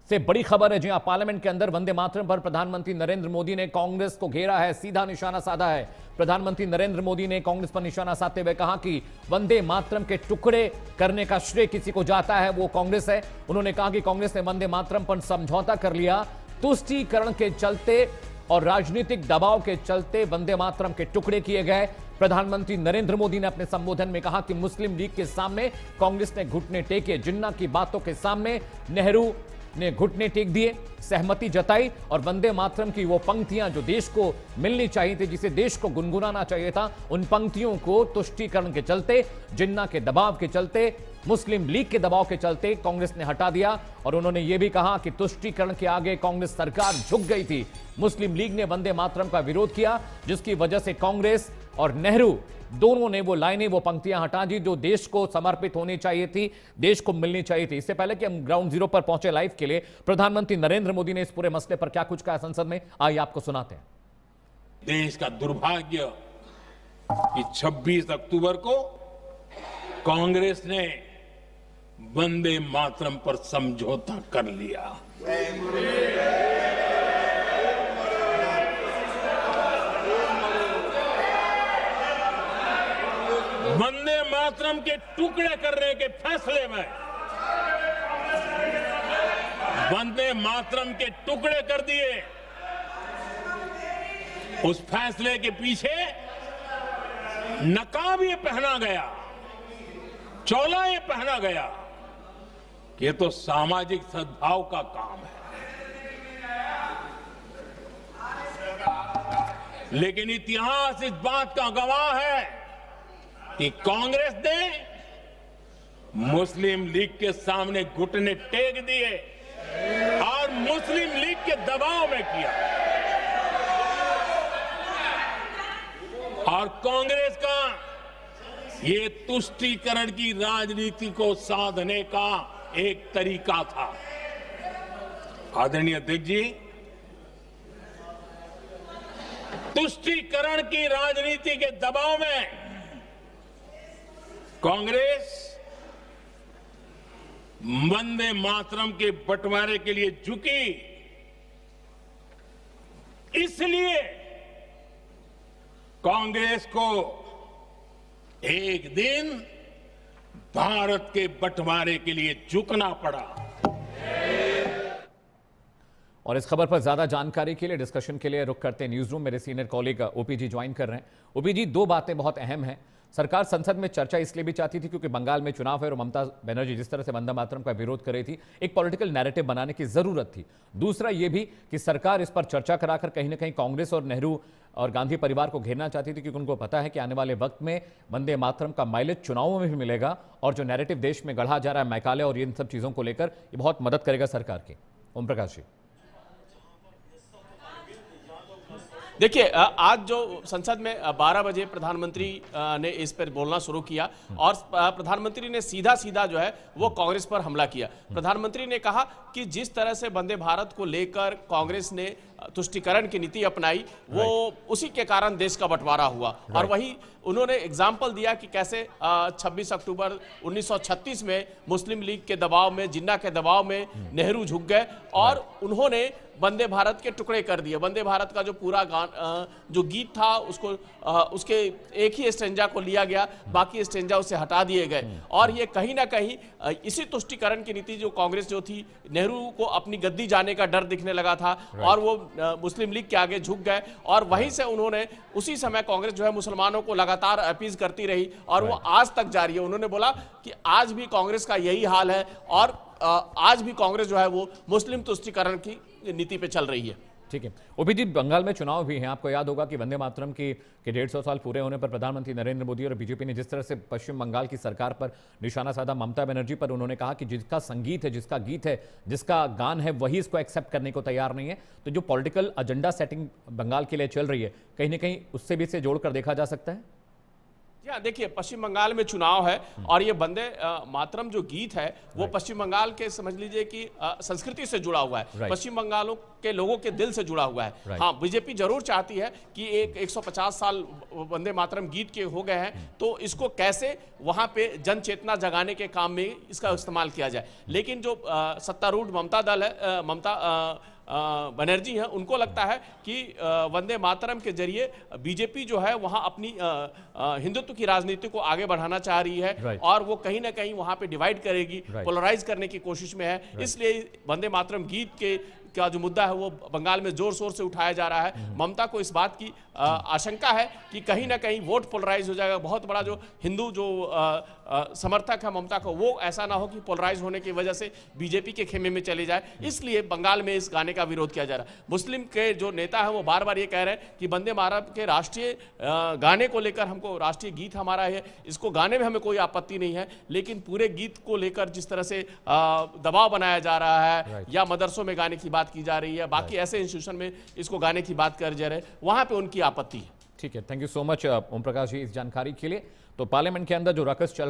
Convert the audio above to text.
से बड़ी खबर है। जी हां, पार्लियामेंट के अंदर वंदे मातरम पर प्रधानमंत्री नरेंद्र मोदी ने कांग्रेस को घेरा है, सीधा निशाना साधा है। प्रधानमंत्री नरेंद्र मोदी ने कांग्रेस पर निशाना साधते हुए कहा कि वंदे मातरम के टुकड़े करने का श्रेय किसी को जाता है, वो कांग्रेस है। उन्होंने कहा कि कांग्रेस ने वंदे मातरम पर समझौता कर लिया, तुष्टीकरण के चलते और राजनीतिक दबाव के चलते वंदे मातरम के टुकड़े किए गए। प्रधानमंत्री नरेंद्र मोदी ने अपने संबोधन में कहा कि मुस्लिम लीग के सामने कांग्रेस ने घुटने टेके, जिन्ना की बातों के सामने नेहरू ने घुटने टेक दिए, सहमति जताई और वंदे मातरम की वो पंक्तियां जो देश को मिलनी चाहिए थी, जिसे देश को गुनगुनाना चाहिए था, उन पंक्तियों को तुष्टीकरण के चलते, जिन्ना के दबाव के चलते, मुस्लिम लीग के दबाव के चलते कांग्रेस ने हटा दिया। और उन्होंने यह भी कहा कि तुष्टीकरण के आगे कांग्रेस सरकार झुक गई थी। मुस्लिम लीग ने वंदे मातरम का विरोध किया, जिसकी वजह से कांग्रेस और नेहरू दोनों ने वो लाइनें, वो पंक्तियां हटा दी जो देश को समर्पित होनी चाहिए थी, देश को मिलनी चाहिए थी। इससे पहले कि हम ग्राउंड जीरो पर पहुंचे लाइव के लिए, प्रधानमंत्री नरेंद्र मोदी ने इस पूरे मसले पर क्या कुछ कहा संसद में, आइए आपको सुनाते हैं। देश का दुर्भाग्य कि 26 अक्टूबर को कांग्रेस ने वंदे मातरम पर समझौता कर लिया। वंदे मातरम के टुकड़े करने के फैसले में, वंदे मातरम के टुकड़े कर दिए। उस फैसले के पीछे नकाब ये पहना गया, चोला ये पहना गया कि ये तो सामाजिक सद्भाव का काम है। लेकिन इतिहास इस बात का गवाह है कि कांग्रेस ने मुस्लिम लीग के सामने घुटने टेक दिए और मुस्लिम लीग के दबाव में किया। और कांग्रेस का ये तुष्टीकरण की राजनीति को साधने का एक तरीका था। आदरणीय अध्यक्ष जी, तुष्टीकरण की राजनीति के दबाव में कांग्रेस वंदे मातरम के बंटवारे के लिए झुकी। इसलिए कांग्रेस को एक दिन भारत के बंटवारे के लिए झुकना पड़ा। और इस खबर पर ज्यादा जानकारी के लिए, डिस्कशन के लिए रुख करते हैं न्यूज रूम। मेरे सीनियर कॉलीग ओपी जी ज्वाइन कर रहे हैं। ओपी जी, दो बातें बहुत अहम हैं। सरकार संसद में चर्चा इसलिए भी चाहती थी क्योंकि बंगाल में चुनाव है और ममता बनर्जी जिस तरह से वंदे मातरम का विरोध कर रही थी, एक पॉलिटिकल नैरेटिव बनाने की जरूरत थी। दूसरा यह भी कि सरकार इस पर चर्चा कराकर कहीं ना कहीं कांग्रेस और नेहरू और गांधी परिवार को घेरना चाहती थी, क्योंकि उनको पता है कि आने वाले वक्त में वंदे मातरम का माइलेज चुनावों में भी मिलेगा और जो नैरेटिव देश में गढ़ा जा रहा है मैकाले और इन सब चीजों को लेकर, ये बहुत मदद करेगा सरकार की। ओम प्रकाश जी, देखिए, आज जो संसद में 12 बजे प्रधानमंत्री ने इस पर बोलना शुरू किया और प्रधानमंत्री ने सीधा सीधा जो है वो कांग्रेस पर हमला किया। प्रधानमंत्री ने कहा कि जिस तरह से वंदे भारत को लेकर कांग्रेस ने तुष्टीकरण की नीति अपनाई, वो उसी के कारण देश का बंटवारा हुआ। और वही उन्होंने एग्जाम्पल दिया कि कैसे 26 अक्टूबर 1936 में मुस्लिम लीग के दबाव में, जिन्ना के दबाव में नेहरू झुक गए और उन्होंने वंदे भारत के टुकड़े कर दिए। वंदे भारत का जो पूरा जो गीत था उसको उसके एक ही स्टेंजा को लिया गया, बाकी स्टेंजा उसे हटा दिए गए। और ये कहीं ना कहीं इसी तुष्टीकरण की नीति जो कांग्रेस जो थी, नेहरू को अपनी गद्दी जाने का डर दिखने लगा था और वो मुस्लिम लीग के आगे झुक गए। और वहीं से उन्होंने उसी समय कांग्रेस जो है मुसलमानों को लगातार अपील करती रही और वो आज तक जारी है। उन्होंने बोला कि आज भी कांग्रेस का यही हाल है और आज भी कांग्रेस जो है वो मुस्लिम तुष्टीकरण की नीति पे चल रही है। ठीक है। ओपी जी, बंगाल में चुनाव भी हैं। आपको याद होगा कि वंदे मातरम के 150 साल पूरे होने पर प्रधानमंत्री नरेंद्र मोदी और बीजेपी ने जिस तरह से पश्चिम बंगाल की सरकार पर निशाना साधा, ममता बनर्जी पर उन्होंने कहा कि जिसका संगीत है, जिसका गीत है, जिसका गान है, वही इसको एक्सेप्ट करने को तैयार नहीं है। तो जो पॉलिटिकल एजेंडा सेटिंग बंगाल के लिए चल रही है, कहीं ना कहीं उससे भी इसे जोड़कर देखा जा सकता है। जी हाँ, देखिए पश्चिम बंगाल में चुनाव है और ये वंदे मातरम जो गीत है वो पश्चिम बंगाल के समझ लीजिए कि संस्कृति से जुड़ा हुआ है, पश्चिम बंगालों के लोगों के दिल से जुड़ा हुआ है। हाँ, बीजेपी जरूर चाहती है कि एक 150 साल वंदे मातरम गीत के हो गए हैं तो इसको कैसे वहां पे जन चेतना जगाने के काम में इसका इस्तेमाल किया जाए। लेकिन जो सत्तारूढ़ ममता दल है, ममता बनर्जी हैं, उनको लगता है कि वंदे मातरम के जरिए बीजेपी जो है वहां अपनी हिंदुत्व की राजनीति को आगे बढ़ाना चाह रही है और वो कहीं ना कहीं वहां पे डिवाइड करेगी, पोलराइज करने की कोशिश में है। इसलिए वंदे मातरम गीत के का जो मुद्दा है वो बंगाल में जोर शोर से उठाया जा रहा है। ममता को इस बात की आशंका है कि कहीं ना कहीं वोट पोलराइज हो जाएगा। बहुत बड़ा जो हिंदू जो समर्थक है ममता को, वो ऐसा ना हो कि पोलराइज होने की वजह से बीजेपी के खेमे में चले जाए, इसलिए बंगाल में इस गाने का विरोध किया जा रहा है। मुस्लिम के जो नेता है वो बार बार ये कह रहे हैं कि वंदे मातरम के राष्ट्रीय गाने को लेकर हमको, राष्ट्रीय गीत हमारा है, इसको गाने में हमें कोई आपत्ति नहीं है, लेकिन पूरे गीत को लेकर जिस तरह से दबाव बनाया जा रहा है या मदरसों में गाने की बात की जा रही है, बाकी ऐसे इंस्टीट्यूशन में इसको गाने की बात कर जा रहे हैं, वहां पे उनकी आपत्ति है। ठीक है, thank you so much Om Prakash ji इस जानकारी के लिए। तो पार्लियामेंट के अंदर जो रकस चल